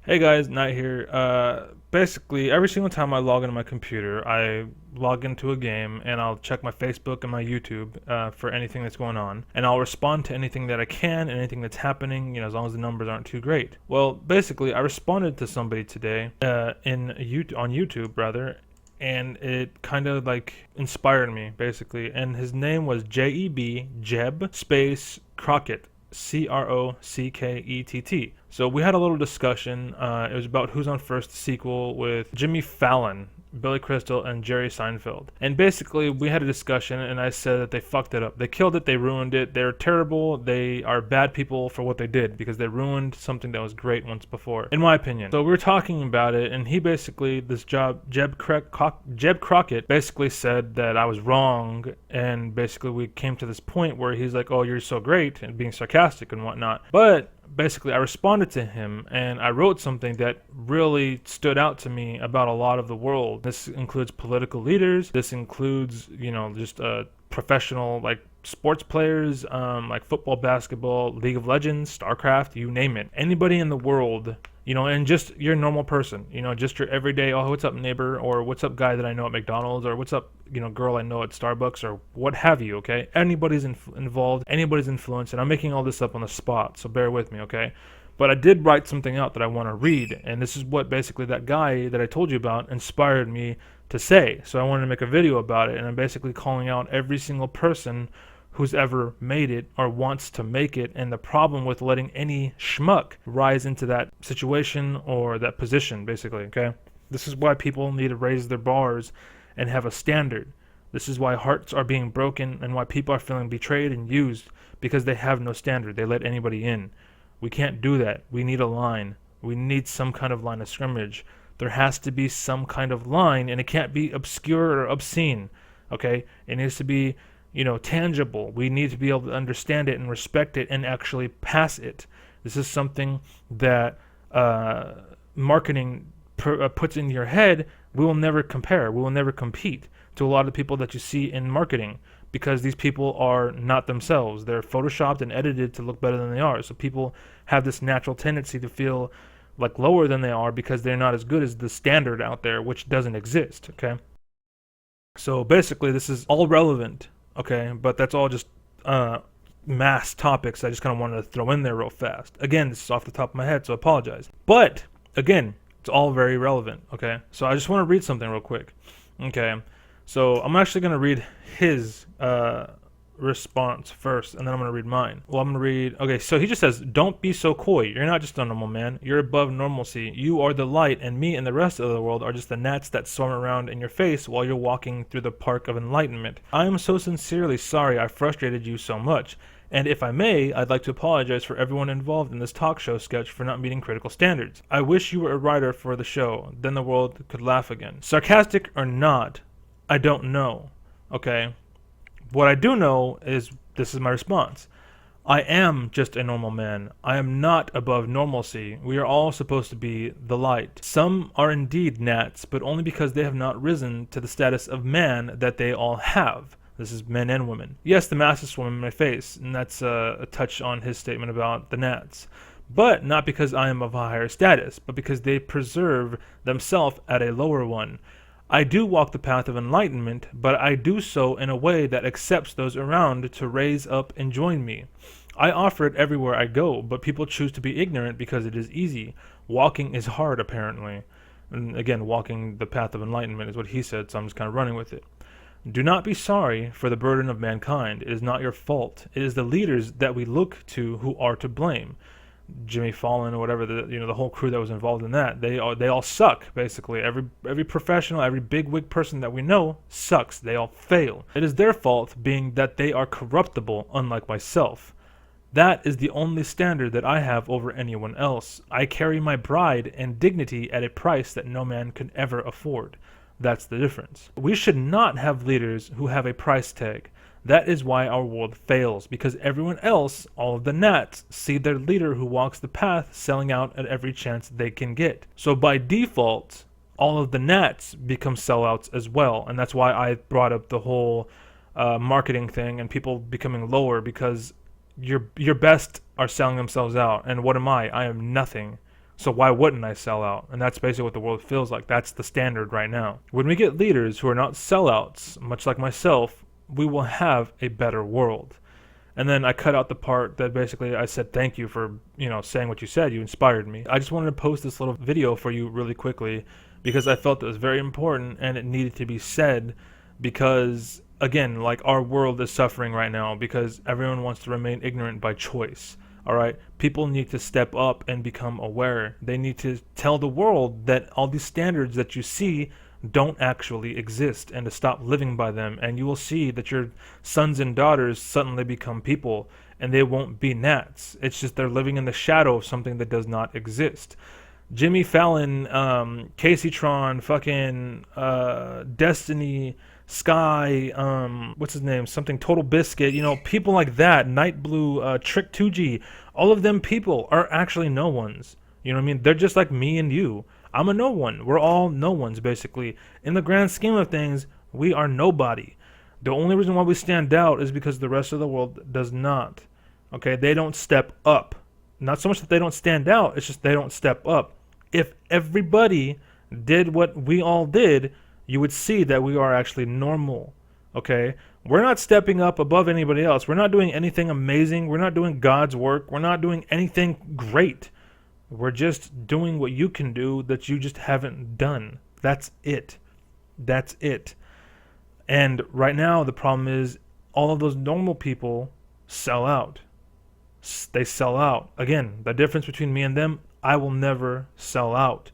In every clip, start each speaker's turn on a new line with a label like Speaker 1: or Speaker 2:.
Speaker 1: Hey guys, Knight here. Basically, every single time I log into my computer, I log into a game and I'll check my Facebook and my YouTube for anything that's going on, and I'll respond to anything that I can and anything that's happening, as long as the numbers aren't too great. Well, basically, I responded to somebody today on YouTube rather, and it kind of like inspired me basically. And his name was Jeb space Crockett. Crockett. So we had a little discussion. It was about Who's on First, the sequel with Jimmy Fallon, Billy Crystal, and Jerry Seinfeld. And basically, we had a discussion, and I said that they fucked it up. They killed it. They ruined it. They're terrible. They are bad people for what they did because they ruined something that was great once before, in my opinion. So we were talking about it, and he basically, Jeb Crockett, basically said that I was wrong, and basically we came to this point where he's like, "Oh, you're so great," and being sarcastic and whatnot. But basically I responded to him and I wrote something that really stood out to me about a lot of the world. This includes political leaders. This includes, just professional like sports players, like football, basketball, League of Legends, StarCraft, you name it. Anybody in the world, and just your normal person, just your everyday, oh, what's up, neighbor, or what's up, guy that I know at McDonald's, or what's up, girl I know at Starbucks, or what have you, okay? Anybody's involved, anybody's influenced, and I'm making all this up on the spot, so bear with me, okay? But I did write something out that I want to read, and this is what basically that guy that I told you about inspired me to say. So I wanted to make a video about it, and I'm basically calling out every single person who's ever made it or wants to make it, and the problem with letting any schmuck rise into that situation or that position, basically, okay? This is why people need to raise their bars and have a standard. This is why hearts are being broken and why people are feeling betrayed and used, because they have no standard. They let anybody in. We can't do that. We need a line. We need some kind of line of scrimmage. There has to be some kind of line, and it can't be obscure or obscene, okay? It needs to be tangible. We need to be able to understand it and respect it and actually pass it. This is something that marketing puts in your head. We will never compare. We will never compete to a lot of people that you see in marketing, because these people are not themselves. They're photoshopped and edited to look better than they are. So people have this natural tendency to feel like lower than they are because they're not as good as the standard out there, which doesn't exist, okay? So basically, this is all relevant, okay? But that's all just mass topics I just kind of wanted to throw in there real fast. Again, this is off the top of my head, so I apologize. But, again, it's all very relevant, okay? So I just want to read something real quick, okay? So I'm actually going to read his response first, and then I'm going to read mine. Well, I'm going to read, okay, so he just says, "Don't be so coy. You're not just a normal man. You're above normalcy. You are the light, and me and the rest of the world are just the gnats that swim around in your face while you're walking through the park of enlightenment. I am so sincerely sorry I frustrated you so much. And if I may, I'd like to apologize for everyone involved in this talk show sketch for not meeting critical standards. I wish you were a writer for the show. Then the world could laugh again." Sarcastic or not, I don't know, okay? What I do know is, this is my response. I am just a normal man. I am not above normalcy. We are all supposed to be the light. Some are indeed gnats, but only because they have not risen to the status of man that they all have. This is men and women. Yes, the masses swim in my face, and that's a touch on his statement about the gnats. But not because I am of a higher status, but because they preserve themselves at a lower one. I do walk the path of enlightenment, but I do so in a way that accepts those around to raise up and join me. I offer it everywhere I go, but people choose to be ignorant because it is easy. Walking is hard, apparently. And again, walking the path of enlightenment is what he said, so I'm just kind of running with it. Do not be sorry for the burden of mankind. It is not your fault. It is the leaders that we look to who are to blame. Jimmy Fallon or whatever, the whole crew that was involved in that, they all suck, basically. Every professional, every bigwig person that we know sucks. They all fail. It is their fault, being that they are corruptible, unlike myself. That is the only standard that I have over anyone else. I carry my pride and dignity at a price that no man could ever afford. That's the difference. We should not have leaders who have a price tag. That is why our world fails, because everyone else, all of the gnats, see their leader who walks the path selling out at every chance they can get. So by default, all of the gnats become sellouts as well, and that's why I brought up the whole marketing thing and people becoming lower, because your best are selling themselves out. And what am I? I am nothing. So why wouldn't I sell out? And that's basically what the world feels like. That's the standard right now. When we get leaders who are not sellouts, much like myself, we will have a better world. And then I cut out the part that basically I said thank you for, saying what you said. You inspired me. I just wanted to post this little video for you really quickly because I felt it was very important and it needed to be said because, again, like our world is suffering right now because everyone wants to remain ignorant by choice. All right, people need to step up and become aware. They need to tell the world that all these standards that you see don't actually exist and to stop living by them. And you will see that your sons and daughters suddenly become people and they won't be gnats. It's just they're living in the shadow of something that does not exist. Jimmy Fallon, Casey Tron, fucking Destiny, Sky, what's his name? Something Total Biscuit, people like that, Night Blue, Trick 2G, all of them people are actually no ones. You know what I mean? They're just like me and you. I'm a no one. We're all no ones, basically. In the grand scheme of things, we are nobody. The only reason why we stand out is because the rest of the world does not. Okay? They don't step up. Not so much that they don't stand out, it's just they don't step up. If everybody did what we all did, you would see that we are actually normal. Okay? We're not stepping up above anybody else. We're not doing anything amazing. We're not doing God's work. We're not doing anything great. We're just doing what you can do that you just haven't done. That's it. That's it. And right now, the problem is all of those normal people sell out. They sell out. Again, the difference between me and them, I will never sell out.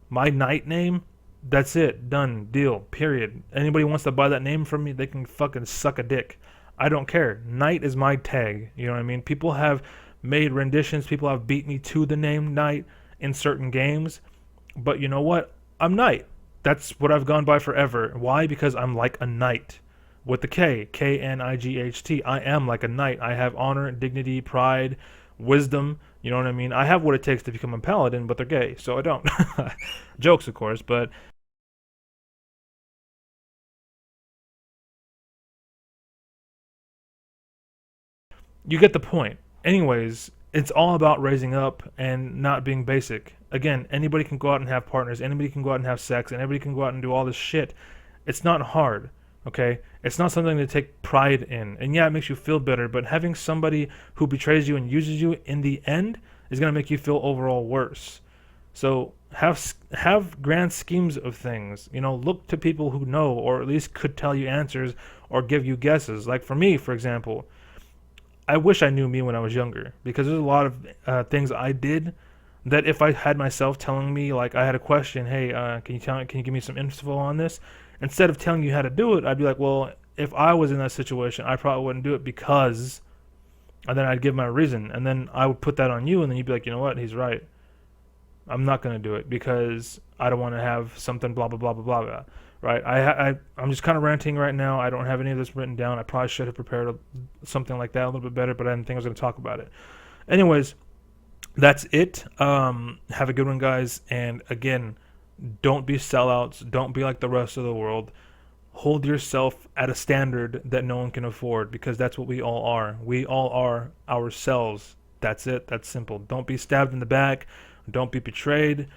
Speaker 1: My night name, that's it. Done. Deal. Period. Anybody wants to buy that name from me, they can fucking suck a dick. I don't care. Knight is my tag. You know what I mean? People have made renditions. People have beat me to the name Knight in certain games. But you know what? I'm Knight. That's what I've gone by forever. Why? Because I'm like a knight. With the K. K-N-I-G-H-T. I am like a knight. I have honor, dignity, pride, wisdom. You know what I mean? I have what it takes to become a paladin, but they're gay, so I don't. Jokes, of course, but you get the point. Anyways, it's all about raising up and not being basic. Again, anybody can go out and have partners. Anybody can go out and have sex. And anybody can go out and do all this shit. It's not hard, okay? It's not something to take pride in. And yeah, it makes you feel better, but having somebody who betrays you and uses you in the end is going to make you feel overall worse. So have grand schemes of things. Look to people who know or at least could tell you answers or give you guesses. Like for me, for example, I wish I knew me when I was younger because there's a lot of things I did that if I had myself telling me, like I had a question, hey, can you give me some info on this? Instead of telling you how to do it, I'd be like, well, if I was in that situation, I probably wouldn't do it because, and then I'd give my reason, and then I would put that on you, and then you'd be like, you know what, he's right. I'm not going to do it because I don't want to have something blah, blah, blah, blah, blah, blah. Right? I'm just kind of ranting right now. I don't have any of this written down. I probably should have prepared something like that a little bit better, but I didn't think I was going to talk about it. Anyways, that's it. Have a good one, guys. And again, don't be sellouts. Don't be like the rest of the world. Hold yourself at a standard that no one can afford because that's what we all are. We all are ourselves. That's it. That's simple. Don't be stabbed in the back. Don't be betrayed.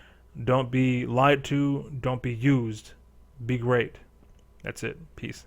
Speaker 1: Don't be lied to. Don't be used. Be great. That's it. Peace.